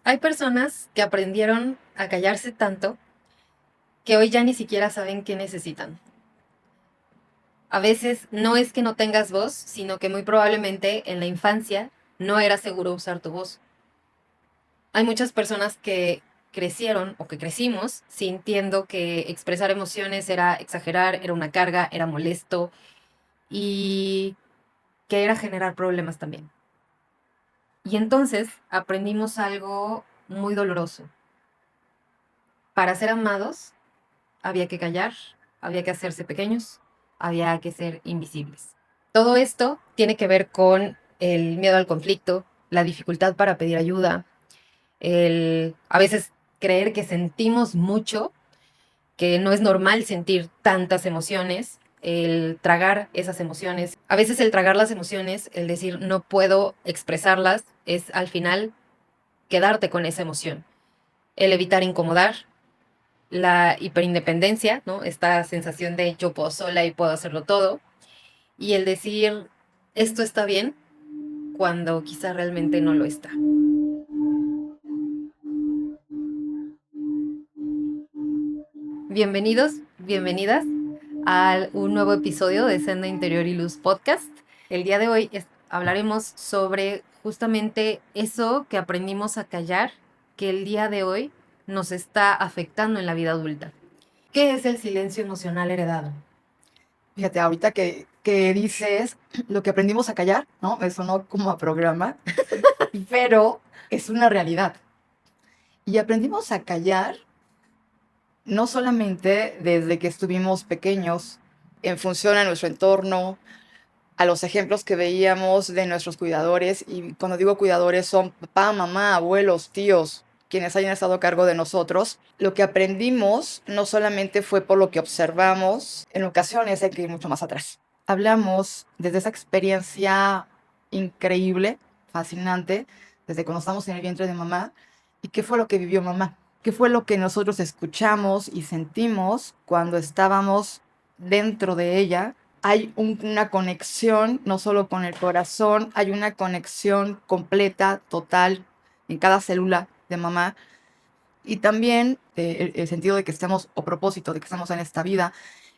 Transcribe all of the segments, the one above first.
Hay personas que aprendieron a callarse tanto que hoy ya ni siquiera saben qué necesitan. A veces no es que no tengas voz, sino que muy probablemente en la infancia no era seguro usar tu voz. Hay muchas personas que crecieron o que crecimos sintiendo que expresar emociones era exagerar, era una carga, era molesto y que era generar problemas también. Y entonces aprendimos algo muy doloroso. Para ser amados había que callar, había que hacerse pequeños, había que ser invisibles. Todo esto tiene que ver con el miedo al conflicto, la dificultad para pedir ayuda, el a veces creer que sentimos mucho, que no es normal sentir tantas emociones, el tragar esas emociones. A veces el tragar las emociones, el decir no puedo expresarlas, es al final quedarte con esa emoción. El evitar incomodar, la hiperindependencia, ¿no? Esta sensación de yo puedo sola y puedo hacerlo todo. Y el decir esto está bien cuando quizá realmente no lo está. Bienvenidos, bienvenidas a un nuevo episodio de Senda Interior y Luz Podcast. El día de hoy hablaremos sobre justamente eso que aprendimos a callar, que el día de hoy nos está afectando en la vida adulta. ¿Qué es el silencio emocional heredado? Fíjate, ahorita que dices lo que aprendimos a callar, ¿no? Me sonó como a programa, pero es una realidad. Y aprendimos a callar no solamente desde que estuvimos pequeños, en función a nuestro entorno, a los ejemplos que veíamos de nuestros cuidadores, y cuando digo cuidadores son papá, mamá, abuelos, tíos, quienes hayan estado a cargo de nosotros. Lo que aprendimos no solamente fue por lo que observamos, en ocasiones hay que ir mucho más atrás. Hablamos desde esa experiencia increíble, fascinante, desde cuando estamos en el vientre de mamá, y qué fue lo que vivió mamá, qué fue lo que nosotros escuchamos y sentimos cuando estábamos dentro de ella. Hay una conexión, no solo con el corazón, hay una conexión completa, total, en cada célula de mamá. Y también el sentido de que estamos, o propósito de que estamos en esta vida.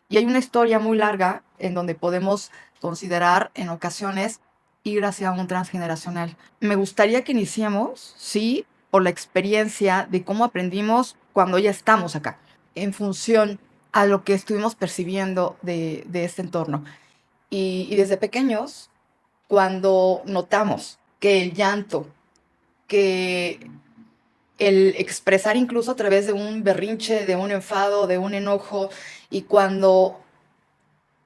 Y hay una historia muy larga en donde podemos considerar en ocasiones ir hacia un transgeneracional. Me gustaría que iniciemos, sí, por la experiencia de cómo aprendimos cuando ya estamos acá, en función a lo que estuvimos percibiendo de este entorno. Y desde pequeños, cuando notamos que el llanto, que el expresar incluso a través de un berrinche, de un enfado, de un enojo, y cuando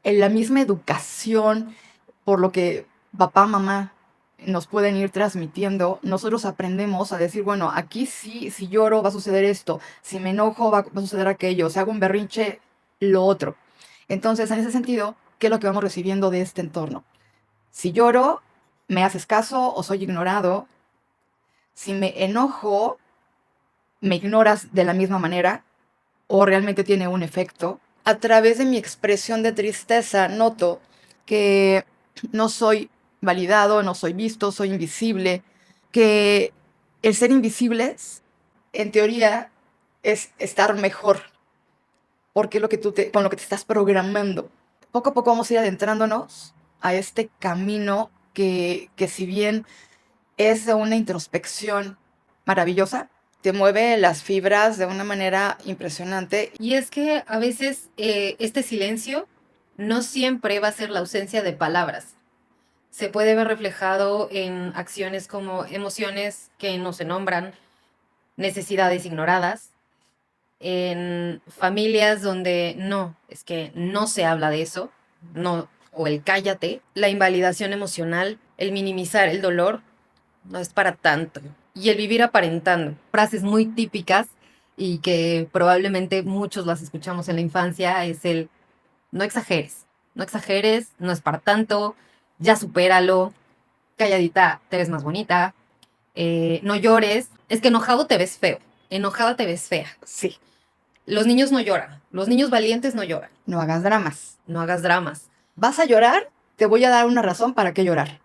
en la misma educación, por lo que papá, mamá nos pueden ir transmitiendo, nosotros aprendemos a decir, bueno, aquí sí, si lloro va a suceder esto, si me enojo va a suceder aquello, si hago un berrinche, lo otro. Entonces, en ese sentido, ¿qué es lo que vamos recibiendo de este entorno? Si lloro, me haces caso o soy ignorado. Si me enojo, me ignoras de la misma manera o realmente tiene un efecto. A través de mi expresión de tristeza noto que no soy validado, no soy visto, soy invisible, que el ser invisibles, en teoría, es estar mejor, porque es lo que con lo que te estás programando. Poco a poco vamos a ir adentrándonos a este camino que si bien es de una introspección maravillosa, te mueve las fibras de una manera impresionante. Y es que a veces este silencio no siempre va a ser la ausencia de palabras. Se puede ver reflejado en acciones como emociones que no se nombran, necesidades ignoradas, en familias donde no, es que no se habla de eso, no, o el cállate, la invalidación emocional, el minimizar el dolor, no es para tanto. Y el vivir aparentando, frases muy típicas y que probablemente muchos las escuchamos en la infancia, es el no exageres, no exageres, no es para tanto, ya supéralo, calladita te ves más bonita, no llores, es que enojado te ves feo, enojada te ves fea. Sí, Los niños no lloran, los niños valientes no lloran, no hagas dramas. no hagas dramas, ¿Vas a llorar? Te voy a dar una razón para qué llorar.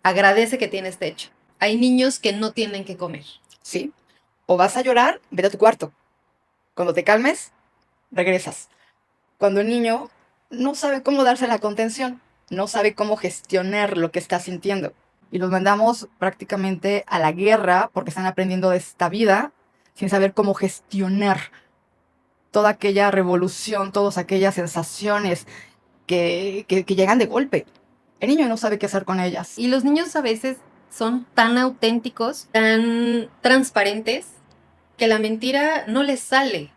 agradece que tienes techo. Hay niños que no tienen que comer. Sí. O vas a llorar, vete a tu cuarto. Cuando te calmes, regresas. Cuando el niño no sabe cómo darse la contención, no sabe cómo gestionar lo que está sintiendo. Y los mandamos prácticamente a la guerra porque están aprendiendo de esta vida sin saber cómo gestionar toda aquella revolución, todas aquellas sensaciones que llegan de golpe. El niño no sabe qué hacer con ellas. Y los niños a veces son tan auténticos, tan transparentes, que la mentira no les sale.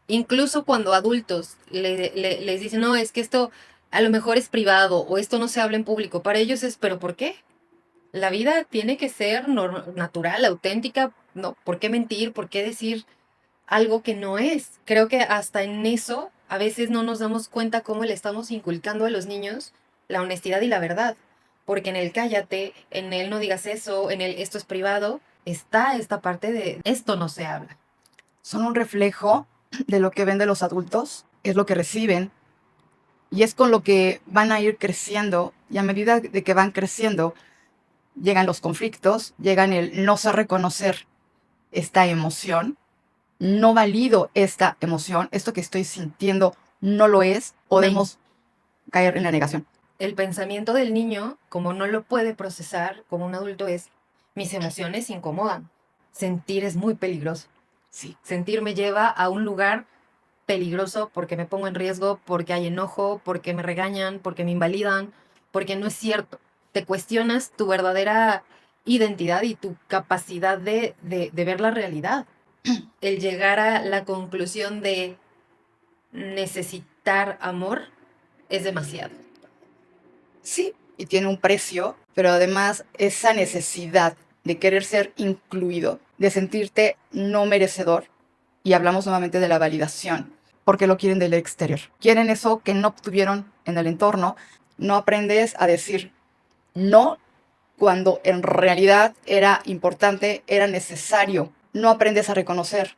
Incluso cuando adultos les dicen, no, es que esto a lo mejor es privado o esto no se habla en público, para ellos es, ¿pero por qué? La vida tiene que ser natural, auténtica, no, ¿por qué mentir? ¿Por qué decir algo que no es? Creo que hasta en eso a veces no nos damos cuenta cómo le estamos inculcando a los niños la honestidad y la verdad, porque en el cállate, en el no digas eso, en el esto es privado, está esta parte de esto no se habla. Son un reflejo de lo que ven de los adultos, es lo que reciben y es con lo que van a ir creciendo, y a medida de que van creciendo llegan los conflictos, llegan el no sé reconocer esta emoción, no valido esta emoción, esto que estoy sintiendo no lo es, podemos caer en la negación. El pensamiento del niño, como no lo puede procesar como un adulto, es mis emociones incomodan. Sentir es muy peligroso. Sí. Sentir me lleva a un lugar peligroso porque me pongo en riesgo, porque hay enojo, porque me regañan, porque me invalidan, porque no es cierto. Te cuestionas tu verdadera identidad y tu capacidad de ver la realidad. El llegar a la conclusión de necesitar amor es demasiado. Sí, y tiene un precio, pero además esa necesidad de querer ser incluido, de sentirte no merecedor, y hablamos nuevamente de la validación, porque lo quieren del exterior. Quieren eso que no obtuvieron en el entorno. No aprendes a decir no cuando en realidad era importante, era necesario. No aprendes a reconocer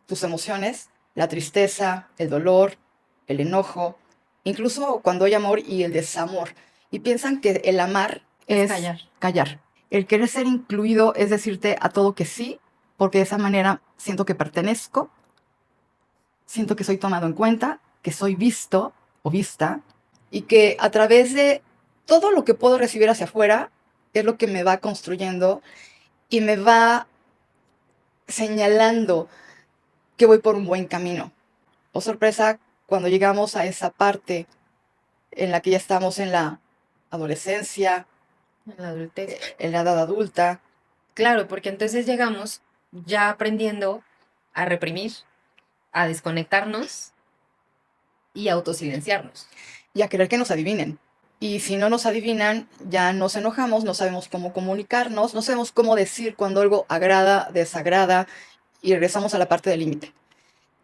tus emociones, la tristeza, el dolor, el enojo, incluso cuando hay amor y el desamor. Y piensan que el amar es callar. El querer ser incluido es decirte a todo que sí, porque de esa manera siento que pertenezco, siento que soy tomado en cuenta, que soy visto o vista, y que a través de todo lo que puedo recibir hacia afuera es lo que me va construyendo y me va señalando que voy por un buen camino. Oh, sorpresa, cuando llegamos a esa parte en la que ya estamos en la adolescencia, En la adultez. en la edad adulta. Claro, porque entonces llegamos ya aprendiendo a reprimir, a desconectarnos y a autosilenciarnos. Y a querer que nos adivinen. Y si no nos adivinan, ya nos enojamos, no sabemos cómo comunicarnos, no sabemos cómo decir cuando algo agrada, desagrada, y regresamos a la parte del límite.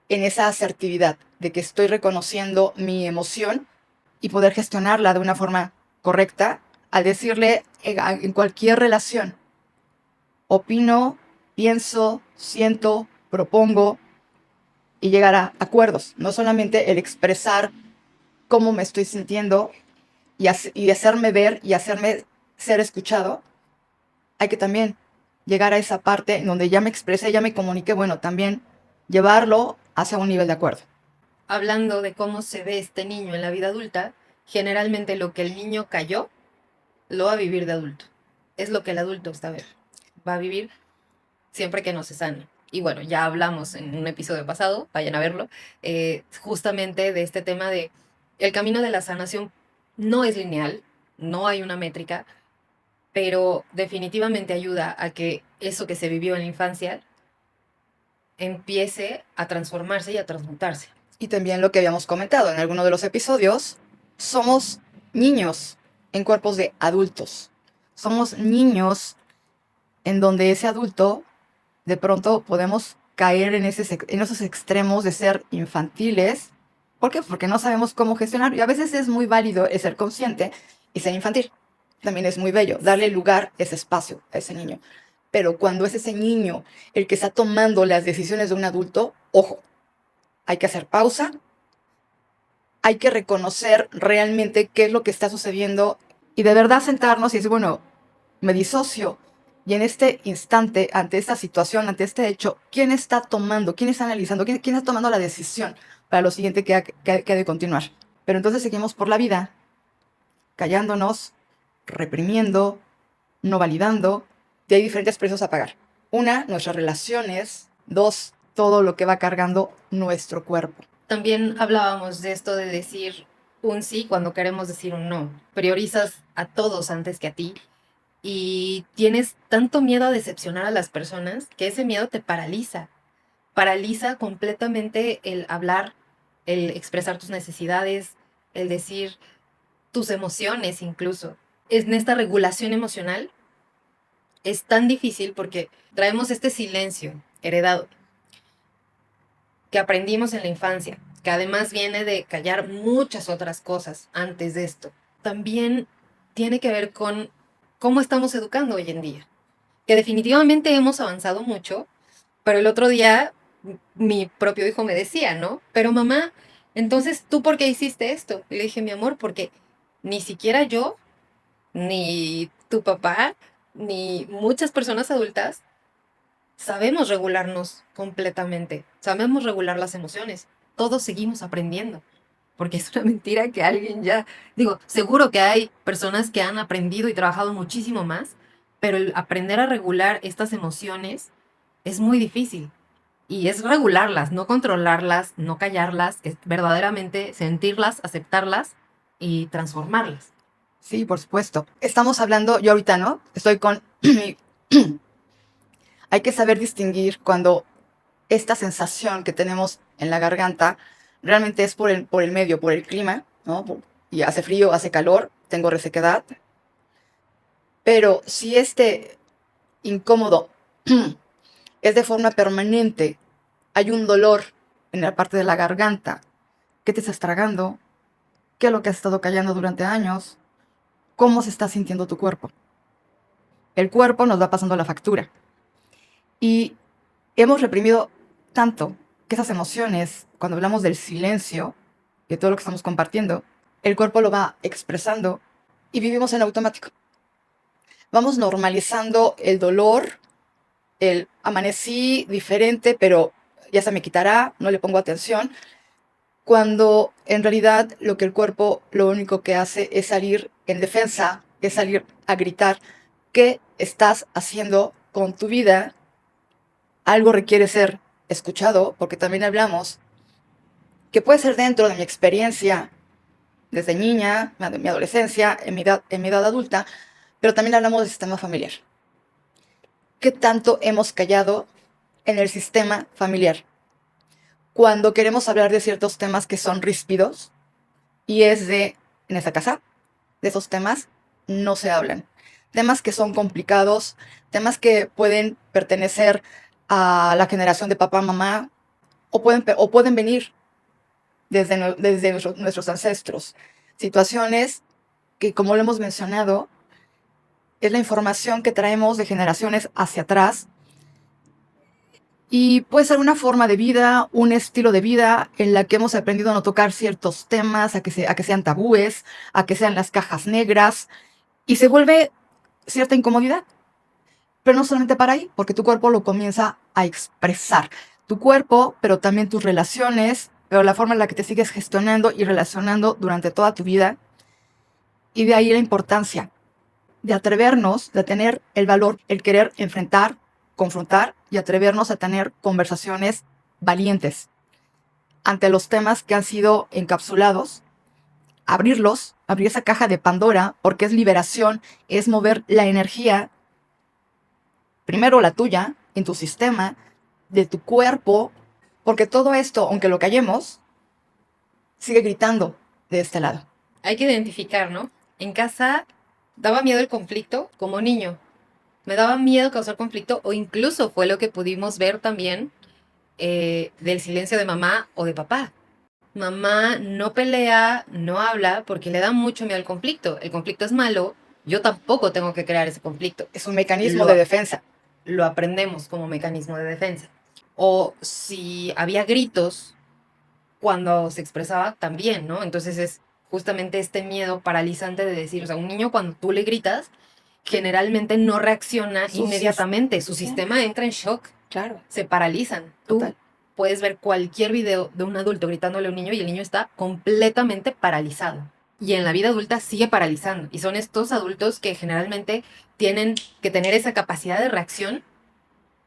En esa asertividad de que estoy reconociendo mi emoción y poder gestionarla de una forma correcta, al decirle en cualquier relación, opino, pienso, siento, propongo, y llegar a acuerdos. No solamente el expresar cómo me estoy sintiendo y hacerme ver y hacerme ser escuchado, hay que también llegar a esa parte en donde ya me expresé, ya me comuniqué, bueno, también llevarlo hacia un nivel de acuerdo. Hablando de cómo se ve este niño en la vida adulta, generalmente lo que el niño cayó, lo va a vivir de adulto. Es lo que el adulto va a vivir siempre que no se sane. Y bueno, ya hablamos en un episodio pasado, vayan a verlo, justamente de este tema de el camino de la sanación no es lineal, no hay una métrica, pero definitivamente ayuda a que eso que se vivió en la infancia empiece a transformarse y a transmutarse. Y también lo que habíamos comentado en alguno de los episodios, somos niños en cuerpos de adultos. Somos niños en donde ese adulto, de pronto podemos caer en esos extremos de ser infantiles. ¿Por qué? Porque no sabemos cómo gestionar. Y a veces es muy válido el ser consciente y ser infantil. También es muy bello darle lugar, ese espacio a ese niño. Pero cuando es ese niño el que está tomando las decisiones de un adulto, ojo, hay que hacer pausa, hay que reconocer realmente qué es lo que está sucediendo y de verdad sentarnos y decir, bueno, me disocio Y en este instante, ante esta situación, ante este hecho, ¿quién está tomando, quién está analizando, quién está tomando la decisión para lo siguiente que ha de continuar? Pero entonces seguimos por la vida callándonos, reprimiendo, no validando. Y hay diferentes precios a pagar. Una, nuestras relaciones. Dos, todo lo que va cargando nuestro cuerpo. También hablábamos de esto de decir un sí cuando queremos decir un no. Priorizas a todos antes que a ti y tienes tanto miedo a decepcionar a las personas que ese miedo te paraliza. Paraliza completamente el hablar, el expresar tus necesidades, el decir tus emociones incluso. En esta regulación emocional es tan difícil porque traemos este silencio heredado que aprendimos en la infancia, que además viene de callar muchas otras cosas antes de esto. También tiene que ver con cómo estamos educando hoy en día, que definitivamente hemos avanzado mucho, pero el otro día mi propio hijo me decía, ¿no? Pero mamá, entonces, ¿tú por qué hiciste esto? Y le dije, mi amor, porque ni siquiera yo, ni tu papá, ni muchas personas adultas sabemos regularnos completamente, sabemos regular las emociones. Todos seguimos aprendiendo, porque es una mentira que alguien ya, digo, seguro que hay personas que han aprendido y trabajado muchísimo más, pero el aprender a regular estas emociones es muy difícil. Y es regularlas, no controlarlas, no callarlas, es verdaderamente sentirlas, aceptarlas y transformarlas. Sí, por supuesto. Estamos hablando, yo ahorita, ¿no? Estoy con... Hay que saber distinguir cuando esta sensación que tenemos en la garganta realmente es por el medio, por el clima, ¿no? Y hace frío, hace calor, tengo resequedad. Pero si este incómodo es de forma permanente, hay un dolor en la parte de la garganta, ¿qué te estás tragando? ¿Qué es lo que has estado callando durante años? ¿Cómo se está sintiendo tu cuerpo? El cuerpo nos va pasando la factura. Y hemos reprimido tanto que esas emociones, cuando hablamos del silencio, de todo lo que estamos compartiendo, el cuerpo lo va expresando y vivimos en automático. Vamos normalizando el dolor, el amanecí diferente, pero ya se me quitará, no le pongo atención, cuando en realidad lo que el cuerpo lo único que hace es salir en defensa, es salir a gritar qué estás haciendo con tu vida. Algo requiere ser escuchado, porque también hablamos que puede ser dentro de mi experiencia desde niña, de mi adolescencia, en mi edad adulta, pero también hablamos del sistema familiar. ¿Qué tanto hemos callado en el sistema familiar? Cuando queremos hablar de ciertos temas que son ríspidos, y es en esta casa, de esos temas no se hablan. Temas que son complicados, temas que pueden pertenecer a la generación de papá, mamá, o pueden venir desde nuestros ancestros. Situaciones que, como lo hemos mencionado, es la información que traemos de generaciones hacia atrás y puede ser una forma de vida, un estilo de vida en la que hemos aprendido a no tocar ciertos temas, a que sean tabúes, a que sean las cajas negras y se vuelve cierta incomodidad. Pero no solamente para ahí, porque tu cuerpo lo comienza a expresar. Tu cuerpo, pero también tus relaciones, pero la forma en la que te sigues gestionando y relacionando durante toda tu vida. Y de ahí la importancia de atrevernos, de tener el valor, el querer enfrentar, confrontar y atrevernos a tener conversaciones valientes ante los temas que han sido encapsulados, abrirlos, abrir esa caja de Pandora, porque es liberación, es mover la energía, primero la tuya, en tu sistema, de tu cuerpo, porque todo esto, aunque lo callemos, sigue gritando de este lado. Hay que identificar, ¿no? En casa daba miedo el conflicto como niño. Me daba miedo causar conflicto o incluso fue lo que pudimos ver también del silencio de mamá o de papá. Mamá no pelea, no habla porque le da mucho miedo al conflicto. El conflicto es malo, yo tampoco tengo que crear ese conflicto. Es un mecanismo de defensa. Lo aprendemos como mecanismo de defensa. O si había gritos cuando se expresaba también, ¿no? Entonces es justamente este miedo paralizante de decir, o sea, un niño cuando tú le gritas, generalmente no reacciona Su inmediatamente. Su sistema entra en shock, Claro. se paralizan. Tú Total. puedes ver cualquier video de un adulto gritándole a un niño y el niño está completamente paralizado. Y en la vida adulta sigue paralizando. Y son estos adultos que generalmente tienen que tener esa capacidad de reacción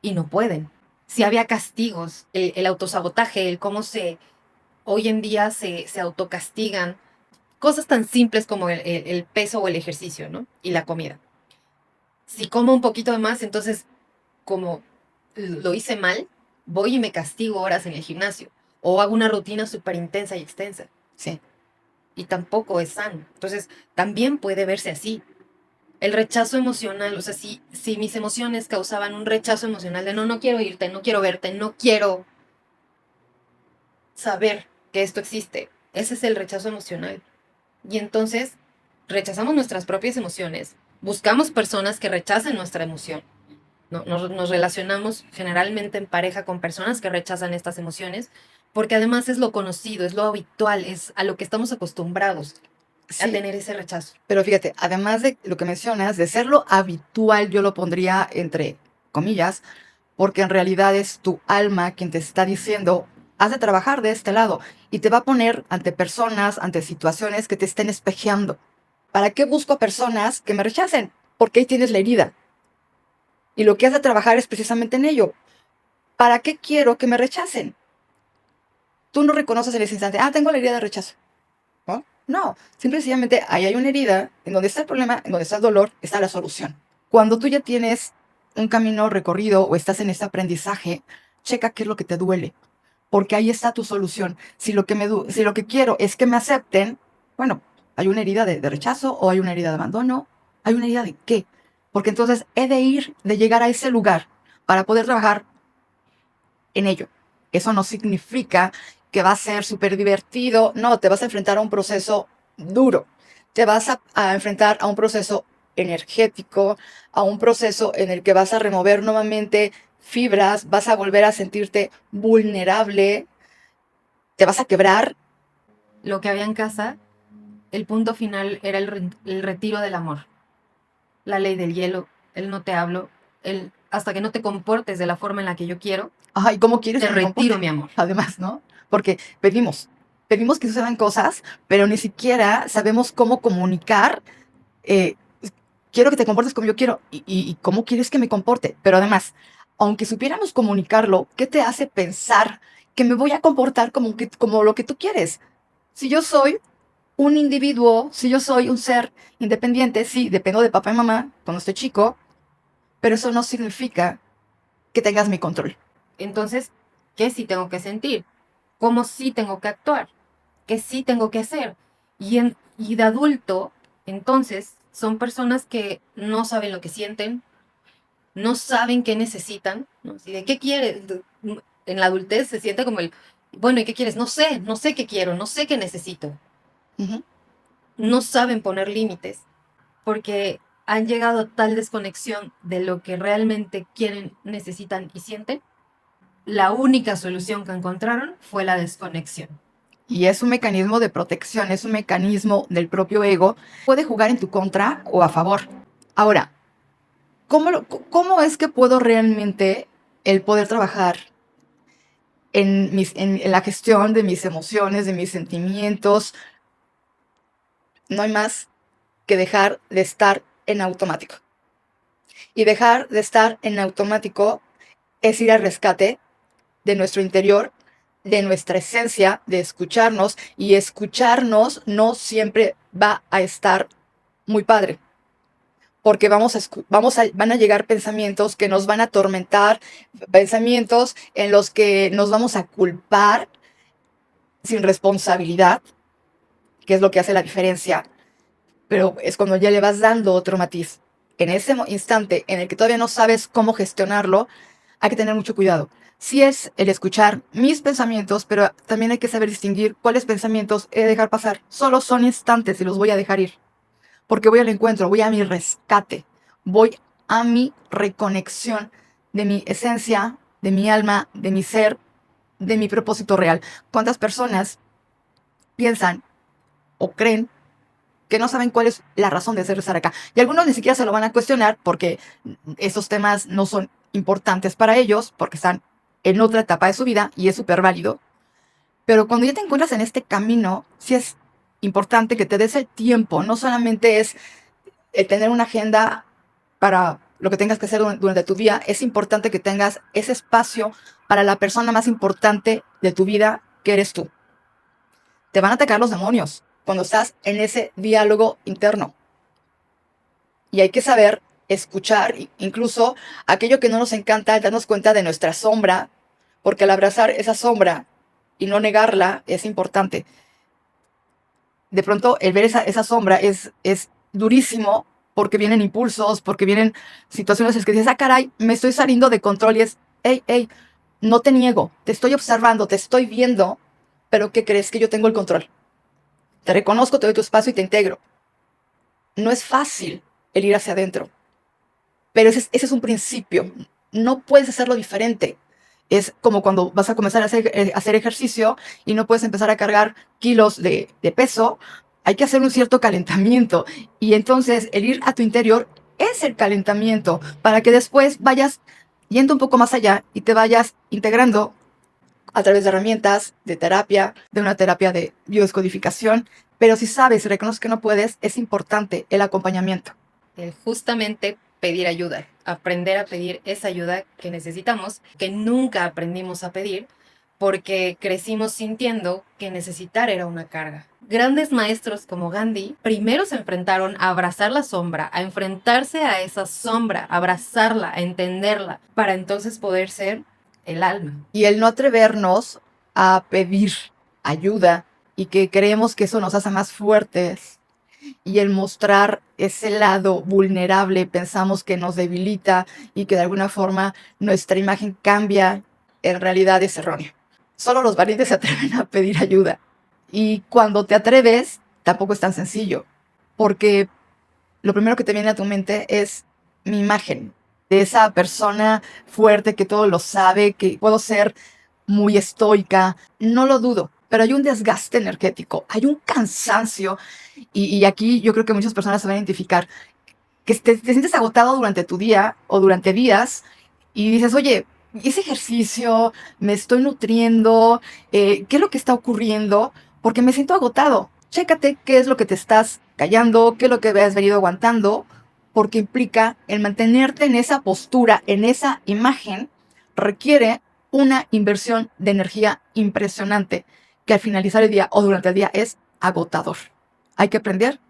y no pueden. Si había castigos, el autosabotaje, el cómo hoy en día se autocastigan, cosas tan simples como el peso o el ejercicio, ¿no? Y la comida. Si como un poquito de más, entonces, como lo hice mal, voy y me castigo horas en el gimnasio. O hago una rutina súper intensa y extensa. Sí. Y tampoco es sano. Entonces, también puede verse así. El rechazo emocional, o sea, si mis emociones causaban un rechazo emocional de no quiero irte, no quiero verte, no quiero saber que esto existe, ese es el rechazo emocional. Y entonces rechazamos nuestras propias emociones, buscamos personas que rechacen nuestra emoción. No, nos relacionamos generalmente en pareja con personas que rechazan estas emociones, porque además es lo conocido, es lo habitual, es a lo que estamos acostumbrados a Sí, tener ese rechazo. pero fíjate, además de lo que mencionas, de ser lo habitual, yo lo pondría entre comillas, porque en realidad es tu alma quien te está diciendo, has de trabajar de este lado, y te va a poner ante personas, ante situaciones que te estén espejeando. ¿Para qué busco personas que me rechacen? Porque ahí tienes la herida. Y lo que has de trabajar es precisamente en ello. ¿Para qué quiero que me rechacen? Tú no reconoces en ese instante, tengo la herida de rechazo. ¿No? No, simplemente ahí hay una herida, en donde está el problema, en donde está el dolor, está la solución. Cuando tú ya tienes un camino recorrido o estás en este aprendizaje, checa qué es lo que te duele, porque ahí está tu solución. Si lo que quiero es que me acepten, bueno, hay una herida de rechazo o hay una herida de abandono, hay una herida de qué, porque entonces he de llegar a ese lugar para poder trabajar en ello. Eso no significa que va a ser súper divertido, no, te vas a enfrentar a un proceso duro, te vas a enfrentar a un proceso energético, a un proceso en el que vas a remover nuevamente fibras, vas a volver a sentirte vulnerable, te vas a quebrar. Lo que había en casa, el punto final era el retiro del amor. La ley del hielo, el no te hablo, el hasta que no te comportes de la forma en la que yo quiero, Ay, ¿cómo quieres te que me retiro comporte? mi amor. Además, ¿no? Porque pedimos que sucedan cosas, pero ni siquiera sabemos cómo comunicar. eh, Quiero que te comportes como yo quiero y cómo quieres que me comporte. Pero además, aunque supiéramos comunicarlo, ¿qué te hace pensar que me voy a comportar como lo que tú quieres? Si yo soy un individuo, si yo soy un ser independiente, sí, dependo de papá y mamá cuando estoy chico, pero eso no significa que tengas mi control. Entonces, ¿qué sí tengo que sentir? ¿Cómo sí tengo que actuar? ¿Qué sí tengo que hacer? Y de adulto, entonces, son personas que no saben lo que sienten, no saben qué necesitan, ¿no? Así de qué quieres. En la adultez se siente como bueno, ¿y qué quieres? No sé qué quiero, no sé qué necesito. Ujú. No saben poner límites porque han llegado a tal desconexión de lo que realmente quieren, necesitan y sienten. La única solución que encontraron fue la desconexión. Y es un mecanismo de protección, es un mecanismo del propio ego. Puede jugar en tu contra o a favor. Ahora, ¿cómo es que puedo realmente el poder trabajar en la gestión de mis emociones, de mis sentimientos? No hay más que dejar de estar en automático. Y dejar de estar en automático es ir al rescate de nuestro interior, de nuestra esencia, de escucharnos. Y escucharnos no siempre va a estar muy padre, porque van a llegar pensamientos que nos van a atormentar, pensamientos en los que nos vamos a culpar sin responsabilidad, que es lo que hace la diferencia, pero es cuando ya le vas dando otro matiz. En ese instante en el que todavía no sabes cómo gestionarlo, hay que tener mucho cuidado. Sí es el escuchar mis pensamientos, pero también hay que saber distinguir cuáles pensamientos he de dejar pasar. Solo son instantes y los voy a dejar ir, porque voy al encuentro, voy a mi rescate, voy a mi reconexión de mi esencia, de mi alma, de mi ser, de mi propósito real. ¿Cuántas personas piensan o creen que no saben cuál es la razón de ser estar acá. Y algunos ni siquiera se lo van a cuestionar porque esos temas no son importantes para ellos, porque están en otra etapa de su vida y es súper válido. Pero cuando ya te encuentras en este camino, sí es importante que te des el tiempo. No solamente es el tener una agenda para lo que tengas que hacer durante tu día, es importante que tengas ese espacio para la persona más importante de tu vida, que eres tú. Te van a atacar los demonios cuando estás en ese diálogo interno. Y hay que saber escuchar, incluso aquello que no nos encanta, darnos cuenta de nuestra sombra, porque al abrazar esa sombra y no negarla es importante. De pronto, el ver esa sombra es durísimo porque vienen impulsos, porque vienen situaciones en que dices, ah, caray, me estoy saliendo de control y es, hey, hey, no te niego, te estoy observando, te estoy viendo, pero ¿qué crees? Que yo tengo el control. Te reconozco, te doy tu espacio y te integro. No es fácil el ir hacia adentro, pero ese es un principio. No puedes hacerlo diferente. Es como cuando vas a comenzar a hacer ejercicio y no puedes empezar a cargar kilos de peso. Hay que hacer un cierto calentamiento. Y entonces el ir a tu interior es el calentamiento para que después vayas yendo un poco más allá y te vayas integrando a través de herramientas, de terapia, de una terapia de biodescodificación. Pero si sabes y reconoces que no puedes, es importante el acompañamiento. El justamente pedir ayuda, aprender a pedir esa ayuda que necesitamos, que nunca aprendimos a pedir porque crecimos sintiendo que necesitar era una carga. Grandes maestros como Gandhi primero se enfrentaron a abrazar la sombra, a enfrentarse a esa sombra, a abrazarla, a entenderla, para entonces poder ser el alma. Y el no atrevernos a pedir ayuda y que creemos que eso nos hace más fuertes, y el mostrar ese lado vulnerable pensamos que nos debilita y que de alguna forma nuestra imagen cambia, en realidad es erróneo. Solo los valientes se atreven a pedir ayuda. Y cuando te atreves, tampoco es tan sencillo, porque lo primero que te viene a tu mente es mi imagen de esa persona fuerte que todo lo sabe, que puedo ser muy estoica, no lo dudo, pero hay un desgaste energético, hay un cansancio y aquí yo creo que muchas personas se van a identificar que te sientes agotado durante tu día o durante días y dices, oye, ese ejercicio, me estoy nutriendo, ¿qué es lo que está ocurriendo? Porque me siento agotado. Chécate qué es lo que te estás callando, qué es lo que has venido aguantando, porque implica el mantenerte en esa postura, en esa imagen, requiere una inversión de energía impresionante que al finalizar el día o durante el día es agotador. Hay que aprender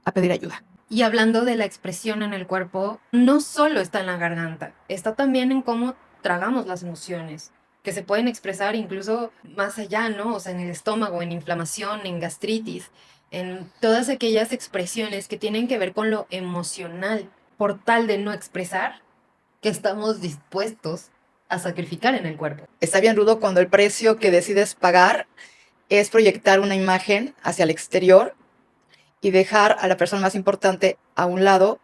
a pedir ayuda. Y hablando de la expresión en el cuerpo, no solo está en la garganta, está también en cómo tragamos las emociones, que se pueden expresar incluso más allá, ¿no? O sea, en el estómago, en inflamación, en gastritis, en todas aquellas expresiones que tienen que ver con lo emocional, por tal de no expresar, que estamos dispuestos a sacrificar en el cuerpo. Está bien rudo cuando el precio que decides pagar es proyectar una imagen hacia el exterior y dejar a la persona más importante a un lado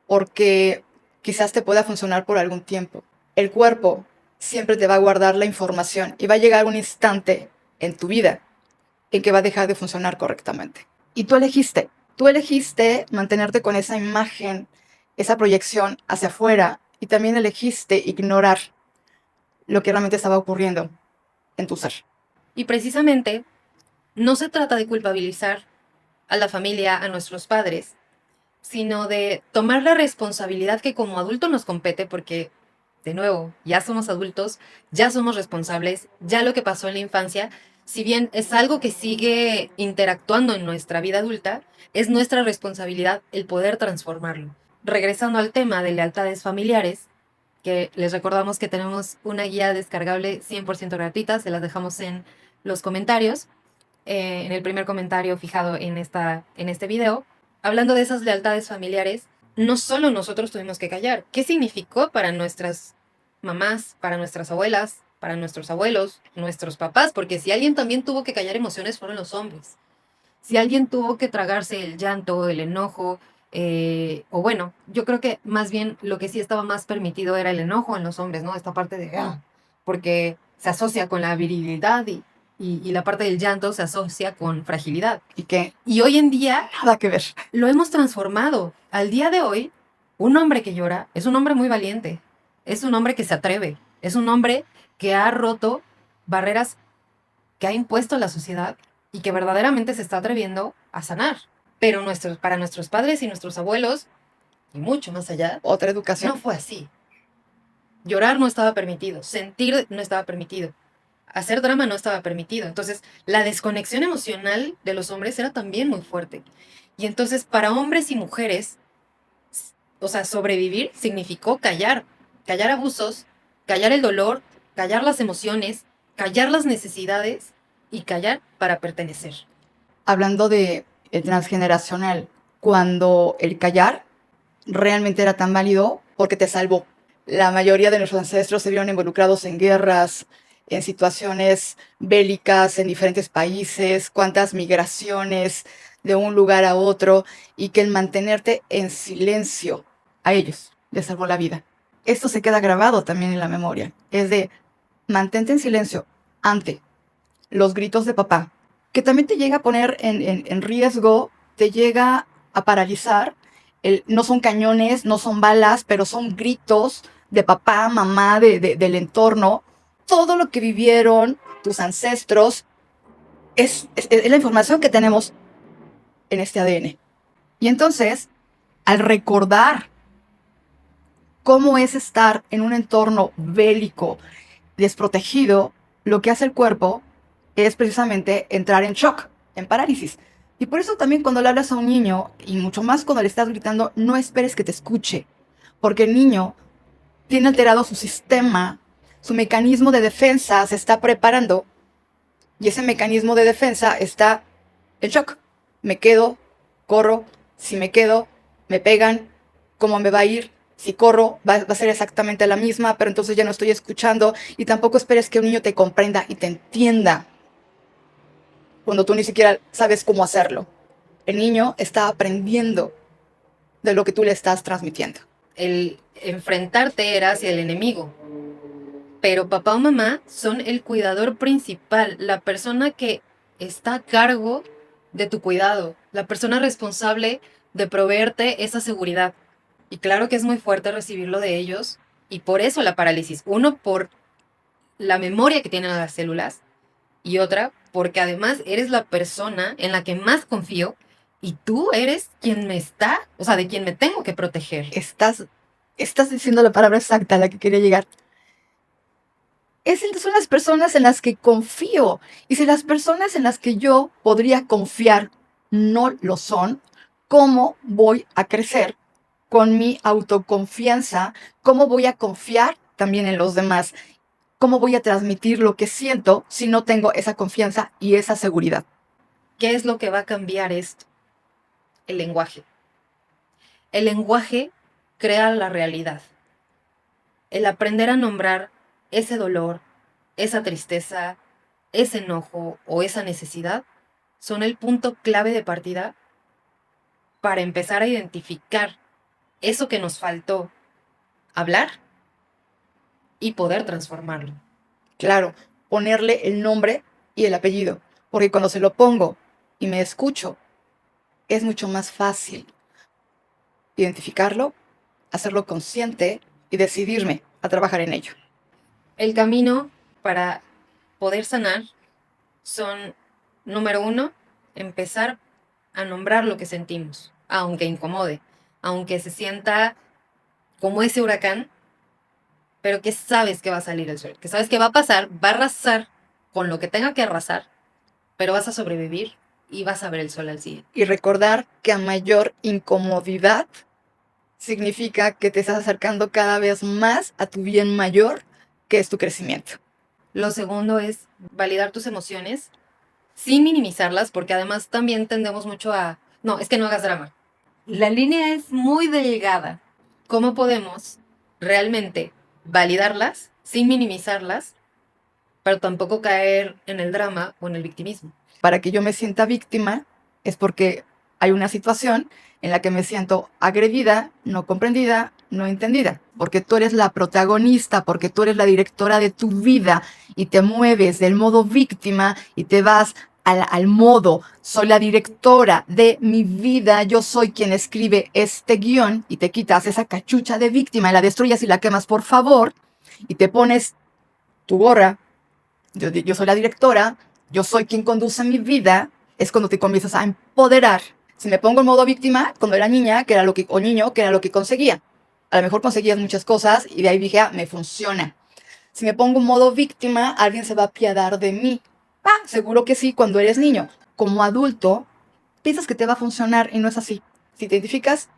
porque quizás te pueda funcionar por algún tiempo. El cuerpo siempre te va a guardar la información y va a llegar un instante en tu vida en que va a dejar de funcionar correctamente. Y tú elegiste mantenerte con esa imagen, esa proyección hacia afuera y también elegiste ignorar lo que realmente estaba ocurriendo en tu ser. Y precisamente no se trata de culpabilizar a la familia, a nuestros padres, sino de tomar la responsabilidad que como adulto nos compete, porque, de nuevo, ya somos adultos, ya somos responsables, ya lo que pasó en la infancia, si bien es algo que sigue interactuando en nuestra vida adulta, es nuestra responsabilidad el poder transformarlo. Regresando al tema de lealtades familiares, que les recordamos que tenemos una guía descargable 100% gratuita, se las dejamos en los comentarios, en el primer comentario fijado en este video. Hablando de esas lealtades familiares, no solo nosotros tuvimos que callar. ¿Qué significó para nuestras mamás, para nuestras abuelas, para nuestros abuelos, nuestros papás? Porque si alguien también tuvo que callar emociones fueron los hombres. Si alguien tuvo que tragarse el llanto, el enojo, o bueno, yo creo que más bien lo que sí estaba más permitido era el enojo en los hombres, ¿no? Esta parte de, porque se asocia con la virilidad y la parte del llanto se asocia con fragilidad. Y que Y hoy en día nada que ver. lo hemos transformado. Al día de hoy, un hombre que llora es un hombre muy valiente, es un hombre que se atreve, es un hombre que ha roto barreras que ha impuesto la sociedad y que verdaderamente se está atreviendo a sanar. Pero para nuestros padres y nuestros abuelos, y mucho más allá, Otra educación. no fue así. Llorar no estaba permitido, sentir no estaba permitido, hacer drama no estaba permitido. Entonces, la desconexión emocional de los hombres era también muy fuerte. Y entonces, para hombres y mujeres, o sea, sobrevivir significó callar abusos, callar el dolor, callar las emociones, callar las necesidades y callar para pertenecer. Hablando de el transgeneracional, cuando el callar realmente era tan válido porque te salvó. La mayoría de nuestros ancestros se vieron involucrados en guerras, en situaciones bélicas en diferentes países, cuántas migraciones de un lugar a otro, y que el mantenerte en silencio a ellos les salvó la vida. Esto se queda grabado también en la memoria. Es de mantente en silencio ante los gritos de papá, que también te llega a poner en riesgo, te llega a paralizar. No son cañones, no son balas, pero son gritos de papá, mamá, del entorno. Todo lo que vivieron tus ancestros es la información que tenemos en este ADN. Y entonces, al recordar cómo es estar en un entorno bélico, desprotegido, lo que hace el cuerpo es precisamente entrar en shock, en parálisis. Y por eso también cuando le hablas a un niño, y mucho más cuando le estás gritando, no esperes que te escuche, porque el niño tiene alterado su sistema, su mecanismo de defensa se está preparando, y ese mecanismo de defensa está en shock. Me quedo, corro, si me quedo, me pegan, ¿cómo me va a ir? Si corro, va a ser exactamente la misma, pero entonces ya no estoy escuchando, y tampoco esperes que un niño te comprenda y te entienda cuando tú ni siquiera sabes cómo hacerlo. El niño está aprendiendo de lo que tú le estás transmitiendo. El enfrentarte era hacia el enemigo, pero papá o mamá son el cuidador principal, la persona que está a cargo de tu cuidado, la persona responsable de proveerte esa seguridad. Y claro que es muy fuerte recibirlo de ellos, y por eso la parálisis. Uno, por la memoria que tienen las células, y otra, porque además eres la persona en la que más confío, y tú eres quien me está, o sea, de quien me tengo que proteger. Estás diciendo la palabra exacta a la que quería llegar. Son las personas en las que confío. Y si las personas en las que yo podría confiar no lo son, ¿cómo voy a crecer con mi autoconfianza? ¿Cómo voy a confiar también en los demás? ¿Cómo voy a transmitir lo que siento si no tengo esa confianza y esa seguridad? ¿Qué es lo que va a cambiar esto? El lenguaje. El lenguaje crea la realidad. El aprender a nombrar ese dolor, esa tristeza, ese enojo o esa necesidad son el punto clave de partida para empezar a identificar eso que nos faltó hablar y poder transformarlo. Claro, ponerle el nombre y el apellido, porque cuando se lo pongo y me escucho, es mucho más fácil identificarlo, hacerlo consciente y decidirme a trabajar en ello. El camino para poder sanar son, número 1, empezar a nombrar lo que sentimos, aunque incomode, aunque se sienta como ese huracán, pero que sabes que va a salir el sol, que sabes que va a pasar, va a arrasar con lo que tenga que arrasar, pero vas a sobrevivir y vas a ver el sol al siguiente. Y recordar que a mayor incomodidad significa que te estás acercando cada vez más a tu bien mayor, que es tu crecimiento. Lo segundo es validar tus emociones sin minimizarlas, porque además también tendemos mucho a, no, es que no hagas drama. La línea es muy delgada. ¿Cómo podemos realmente validarlas sin minimizarlas, pero tampoco caer en el drama o en el victimismo? Para que yo me sienta víctima es porque hay una situación en la que me siento agredida, no comprendida, no entendida, porque tú eres la protagonista, porque tú eres la directora de tu vida y te mueves del modo víctima y te vas al modo, soy la directora de mi vida, yo soy quien escribe este guión y te quitas esa cachucha de víctima y la destruyes y la quemas, por favor, y te pones tu gorra, yo soy la directora, yo soy quien conduce mi vida, es cuando te comienzas a empoderar. Si me pongo en modo víctima, cuando era niña, que era lo que, o niño, que era lo que conseguía. A lo mejor conseguías muchas cosas y de ahí dije, me funciona. Si me pongo en modo víctima, alguien se va a apiadar de mí. Seguro que sí, cuando eres niño. Como adulto, piensas que te va a funcionar y no es así. Si te identificas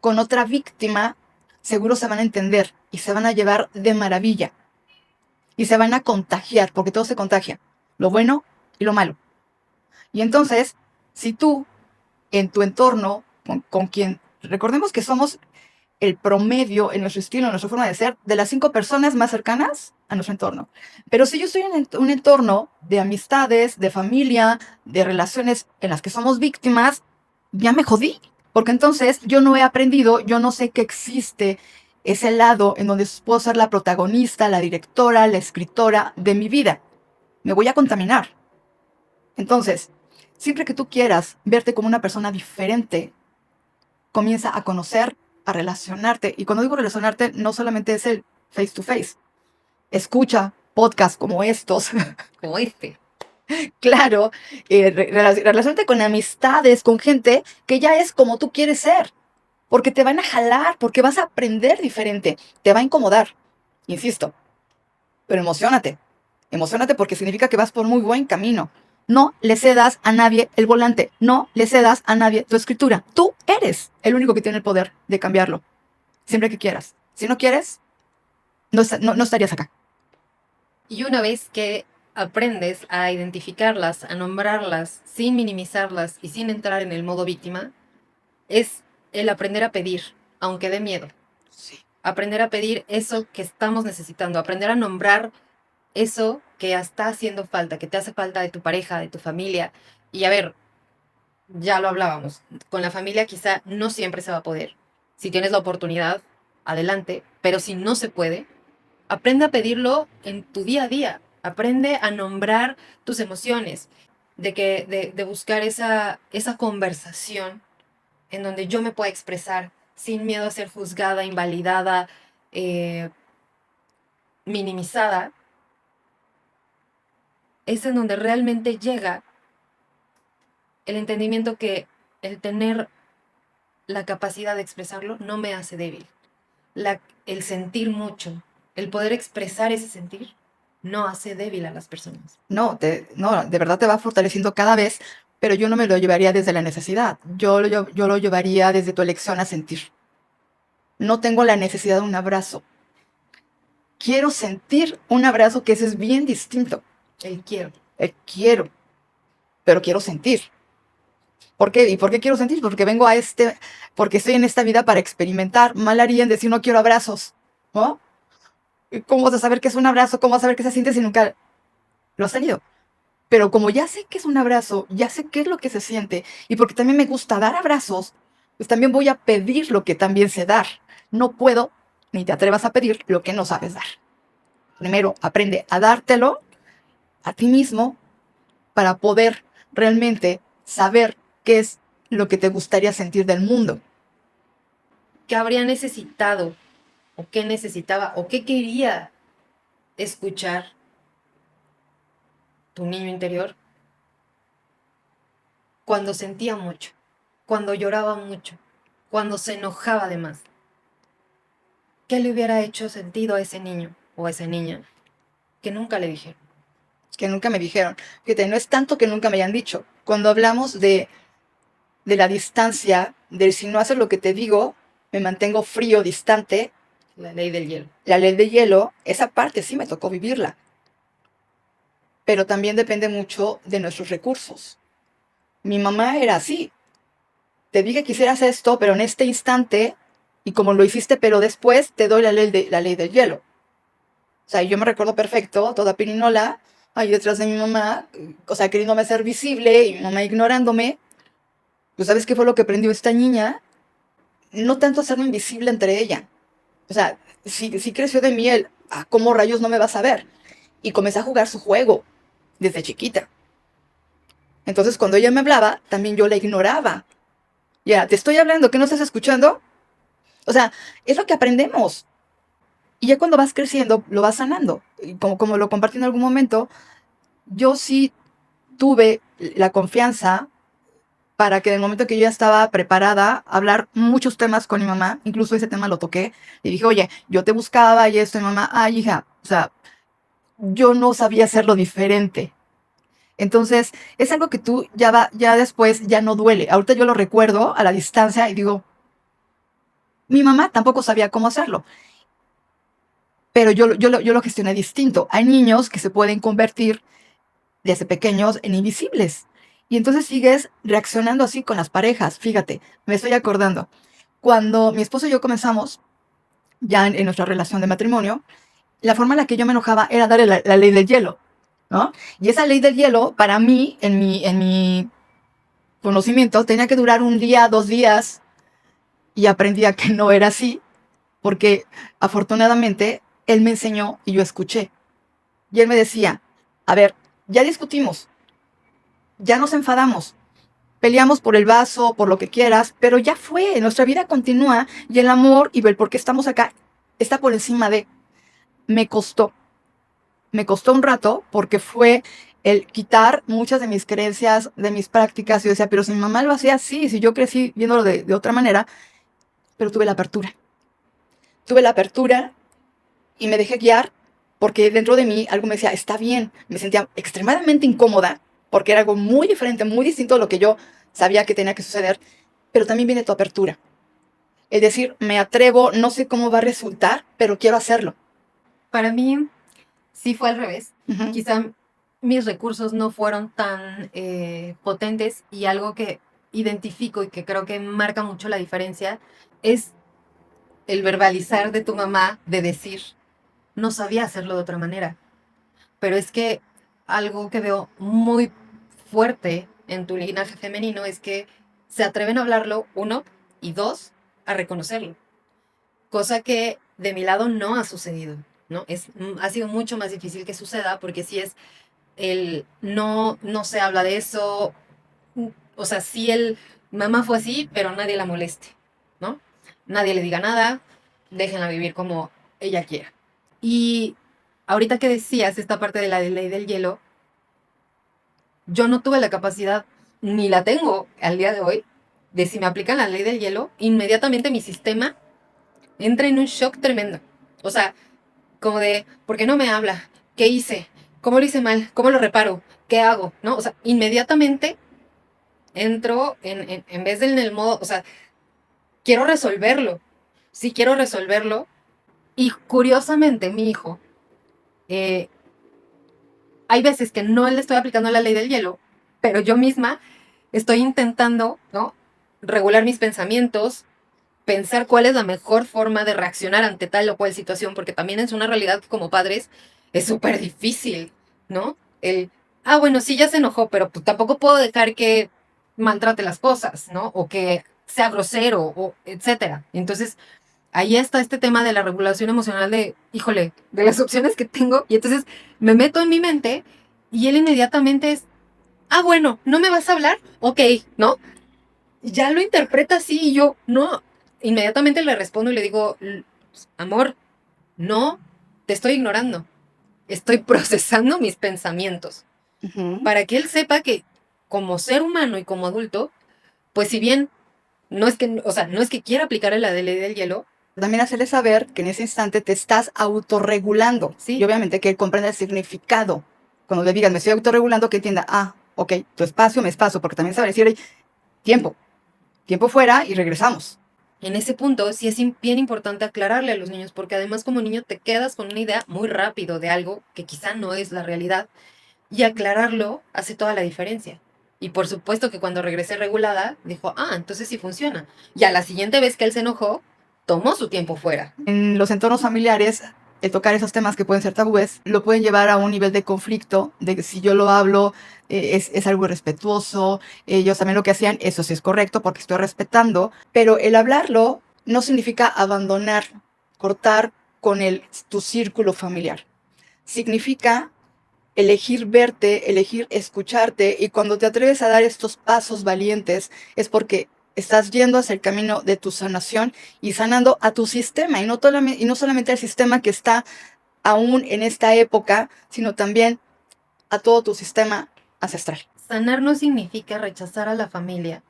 con otra víctima, seguro se van a entender y se van a llevar de maravilla. Y se van a contagiar, porque todo se contagia. Lo bueno y lo malo. Y entonces, si tú, en tu entorno, con quien, recordemos que somos el promedio en nuestro estilo, en nuestra forma de ser, de las 5 personas más cercanas a nuestro entorno. Pero si yo estoy en un entorno de amistades, de familia, de relaciones en las que somos víctimas, ya me jodí. Porque entonces yo no he aprendido, yo no sé que existe ese lado en donde puedo ser la protagonista, la directora, la escritora de mi vida. Me voy a contaminar. Entonces, siempre que tú quieras verte como una persona diferente, comienza a conocer, a relacionarte. Y cuando digo relacionarte, no solamente es el face to face. Escucha podcasts como estos. Como este. Claro, relacionarte con amistades, con gente que ya es como tú quieres ser. Porque te van a jalar, porque vas a aprender diferente. Te va a incomodar, insisto. Pero emocionate. Emocionate porque significa que vas por muy buen camino. No le cedas a nadie el volante. No le cedas a nadie tu escritura. Tú eres el único que tiene el poder de cambiarlo. Siempre que quieras. Si no quieres, no estarías acá. Y una vez que aprendes a identificarlas, a nombrarlas, sin minimizarlas y sin entrar en el modo víctima, es el aprender a pedir, aunque dé miedo. Sí. Aprender a pedir eso que estamos necesitando, aprender a nombrar eso que está haciendo falta, que te hace falta de tu pareja, de tu familia. Y a ver, ya lo hablábamos, con la familia quizá no siempre se va a poder. Si tienes la oportunidad, adelante, pero si no se puede, aprende a pedirlo en tu día a día, aprende a nombrar tus emociones, de buscar esa conversación en donde yo me pueda expresar sin miedo a ser juzgada, invalidada, eh, minimizada, es en donde realmente llega el entendimiento que el tener la capacidad de expresarlo no me hace débil. El sentir mucho, el poder expresar ese sentir, no hace débil a las personas. No, de verdad te va fortaleciendo cada vez, pero yo no me lo llevaría desde la necesidad. Yo lo llevaría desde tu elección a sentir. No tengo la necesidad de un abrazo. Quiero sentir un abrazo, que ese es bien distinto. El quiero. Quiero, pero quiero sentir. ¿Por qué? ¿Y por qué quiero sentir? Porque porque estoy en esta vida para experimentar. Mal haría en decir no quiero abrazos, ¿no? ¿Cómo vas a saber qué es un abrazo? ¿Cómo vas a saber qué se siente si nunca lo has tenido? Pero como ya sé que es un abrazo, ya sé qué es lo que se siente, y porque también me gusta dar abrazos, pues también voy a pedir lo que también sé dar. No puedo, ni te atrevas a pedir lo que no sabes dar. Primero, aprende a dártelo a ti mismo para poder realmente saber qué es lo que te gustaría sentir del mundo. ¿Qué habría necesitado? ¿O qué necesitaba? ¿O qué quería escuchar tu niño interior cuando sentía mucho, cuando lloraba mucho, cuando se enojaba de más? ¿Qué le hubiera hecho sentido a ese niño o a esa niña que nunca le dijeron? Que nunca me dijeron. Fíjate, no es tanto que nunca me hayan dicho. Cuando hablamos de la distancia, de si no haces lo que te digo, me mantengo frío, distante, La ley del hielo. la ley de hielo, esa parte sí me tocó vivirla. Pero también depende mucho de nuestros recursos. Mi mamá era así. Te dije que hicieras esto, pero en este instante, y como lo hiciste, pero después te doy la ley del hielo. O sea, yo me recuerdo perfecto, toda pirinola, ahí detrás de mi mamá, o sea, queriéndome ser visible y mi mamá ignorándome. ¿Tú sabes qué fue lo que aprendió esta niña? no tanto hacerme invisible entre ella. O sea, sí creció de mí el, ¿cómo rayos no me vas a ver? Y comencé a jugar su juego desde chiquita. Entonces, cuando ella me hablaba, también yo la ignoraba. Ya, te estoy hablando, ¿qué no estás escuchando? O sea, es lo que aprendemos. Y ya cuando vas creciendo, lo vas sanando. Y como lo compartí en algún momento, yo sí tuve la confianza para que en el momento que yo ya estaba preparada a hablar muchos temas con mi mamá, incluso ese tema lo toqué, le dije, oye, yo te buscaba y esto, y mamá, ay, hija, o sea, yo no sabía hacerlo diferente. Entonces, es algo que tú ya después ya no duele. Ahorita yo lo recuerdo a la distancia y digo, mi mamá tampoco sabía cómo hacerlo, pero yo lo gestioné distinto. Hay niños que se pueden convertir desde pequeños en invisibles. Y entonces sigues reaccionando así con las parejas. Fíjate, me estoy acordando. Cuando mi esposo y yo comenzamos, ya en nuestra relación de matrimonio, la forma en la que yo me enojaba era darle la ley del hielo, ¿no? Y esa ley del hielo, para mí, en mi conocimiento, tenía que durar un día, 2 días, y aprendí a que no era así, porque afortunadamente él me enseñó y yo escuché. Y él me decía, a ver, ya discutimos, ya nos enfadamos, peleamos por el vaso, por lo que quieras, pero ya fue, nuestra vida continúa y el amor y el por qué estamos acá está por encima de... Me costó, me costó un rato porque fue el quitar muchas de mis creencias, de mis prácticas. Yo decía, pero si mi mamá lo hacía así, si yo crecí viéndolo de otra manera, pero tuve la apertura. Tuve la apertura y me dejé guiar porque dentro de mí algo me decía, está bien. Me sentía extremadamente incómoda porque era algo muy diferente, muy distinto a lo que yo sabía que tenía que suceder, pero también viene tu apertura. Es decir, me atrevo, no sé cómo va a resultar, pero quiero hacerlo. Para mí sí fue al revés. Ujú. Quizá mis recursos no fueron tan potentes, y algo que identifico y que creo que marca mucho la diferencia es el verbalizar de tu mamá, de decir, no sabía hacerlo de otra manera. Pero es que algo que veo muy fuerte en tu linaje femenino es que se atreven a hablarlo, uno, y dos, a reconocerlo. Cosa que de mi lado no ha sucedido, ¿no? Ha sido mucho más difícil que suceda, porque si es el no se habla de eso, o sea, si el mamá fue así, pero nadie la moleste, ¿no? Nadie le diga nada, déjenla vivir como ella quiera. Y ahorita que decías esta parte de la ley del hielo, yo no tuve la capacidad, ni la tengo al día de hoy, de si me aplican la ley del hielo, inmediatamente mi sistema entra en un shock tremendo. O sea, como de, ¿por qué no me habla? ¿Qué hice? ¿Cómo lo hice mal? ¿Cómo lo reparo? ¿Qué hago? ¿No? O sea, inmediatamente entro en vez de en el modo, o sea, quiero resolverlo. Sí, quiero resolverlo. Y curiosamente, mi hijo, eh, hay veces que no le estoy aplicando la ley del hielo, pero yo misma estoy intentando, ¿no? Regular mis pensamientos, pensar cuál es la mejor forma de reaccionar ante tal o cual situación, porque también es una realidad que como padres es súper difícil, ¿no? Bueno, sí, ya se enojó, pero pues tampoco puedo dejar que maltrate las cosas, ¿no? O que sea grosero, o etcétera. Entonces, ahí está este tema de la regulación emocional de, híjole, de las opciones que tengo, y entonces me meto en mi mente y él inmediatamente es, bueno, ¿no me vas a hablar? Ok, ¿no? Ya lo interpreta así y yo, no, inmediatamente le respondo y le digo, amor, no, te estoy ignorando, estoy procesando mis pensamientos, Ujú. para que él sepa que como ser humano y como adulto, pues si bien no es que, o sea, no es que quiera aplicar la de ley del hielo, También hacerle saber que en ese instante te estás autorregulando. Y sí, obviamente que él comprenda el significado. Cuando le digas, me estoy autorregulando, que entienda, ok, tu espacio, mi espacio, porque también sabe decir, "Ey, tiempo, tiempo fuera y regresamos". en ese punto sí es bien importante aclararle a los niños, porque además como niño te quedas con una idea muy rápido de algo que quizá no es la realidad, y aclararlo hace toda la diferencia. Y por supuesto que cuando regresé regulada, dijo, entonces sí funciona. Y a la siguiente vez que él se enojó, tomó su tiempo fuera. En los entornos familiares el tocar esos temas que pueden ser tabúes, lo pueden llevar a un nivel de conflicto, de que si yo lo hablo, es algo irrespetuoso. Ellos también lo que hacían, eso sí es correcto porque estoy respetando, pero el hablarlo no significa abandonar, cortar con tu círculo familiar. Significa elegir verte, elegir escucharte, y cuando te atreves a dar estos pasos valientes es porque estás yendo hacia el camino de tu sanación y sanando a tu sistema, y no solamente al sistema que está aún en esta época, sino también a todo tu sistema ancestral. Sanar no significa rechazar a la familia,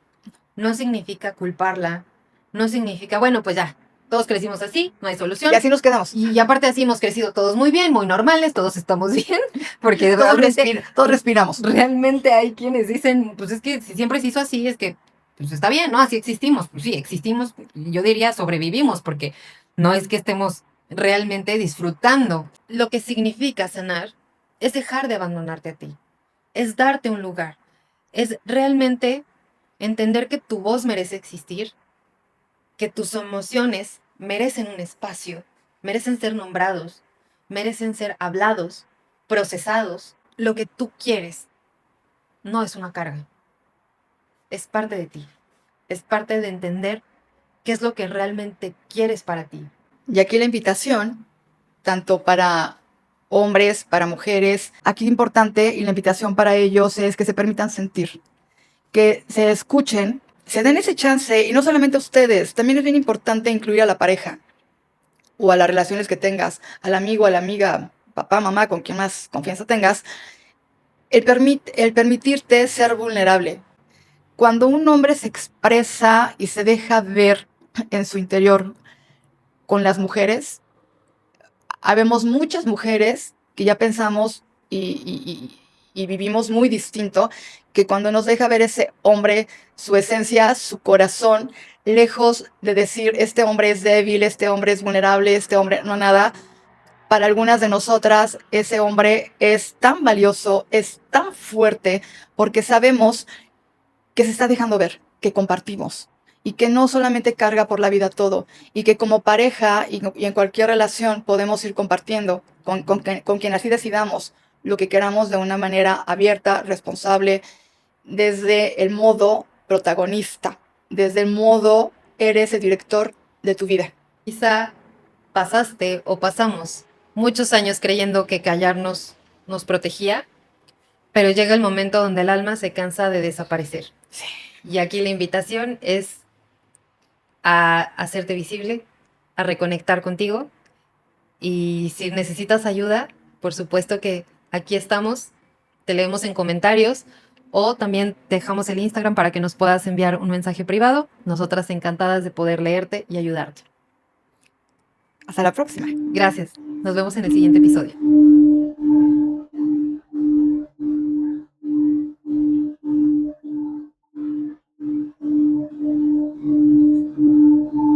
no significa culparla, no significa, bueno, pues ya, todos crecimos así, no hay solución. Y así nos quedamos. Y aparte así hemos crecido todos muy bien, muy normales, todos estamos bien, porque Todos respiramos. realmente hay quienes dicen, pues es que si siempre se hizo así, es que pues está bien, ¿no? Así existimos. Pues sí, existimos, yo diría sobrevivimos, porque no es que estemos realmente disfrutando. Lo que significa sanar es dejar de abandonarte a ti, es darte un lugar, es realmente entender que tu voz merece existir, que tus emociones merecen un espacio, merecen ser nombrados, merecen ser hablados, procesados. Lo que tú quieres no es una carga, es parte de ti, es parte de entender qué es lo que realmente quieres para ti. Y aquí la invitación, tanto para hombres, para mujeres, aquí lo importante y la invitación para ellos es que se permitan sentir, que se escuchen, se den ese chance, y no solamente a ustedes, también es bien importante incluir a la pareja o a las relaciones que tengas, al amigo, a la amiga, papá, mamá, con quien más confianza tengas, el permitirte ser vulnerable. Cuando un hombre se expresa y se deja ver en su interior con las mujeres, habemos muchas mujeres que ya pensamos y vivimos muy distinto, que cuando nos deja ver ese hombre, su esencia, su corazón, lejos de decir, este hombre es débil, este hombre es vulnerable, este hombre no nada, para algunas de nosotras ese hombre es tan valioso, es tan fuerte, porque sabemos que se está dejando ver, que compartimos y que no solamente carga por la vida todo, y que como pareja y en cualquier relación podemos ir compartiendo con quien así decidamos lo que queramos de una manera abierta, responsable, desde el modo protagonista, desde el modo eres el director de tu vida. Quizá pasaste o pasamos muchos años creyendo que callarnos nos protegía, pero llega el momento donde el alma se cansa de desaparecer. Sí. Y aquí la invitación es a hacerte visible, a reconectar contigo. Y si necesitas ayuda, por supuesto que aquí estamos, te leemos en comentarios o también dejamos el Instagram para que nos puedas enviar un mensaje privado. Nosotras encantadas de poder leerte y ayudarte. Hasta la próxima. Gracias. Nos vemos en el siguiente episodio.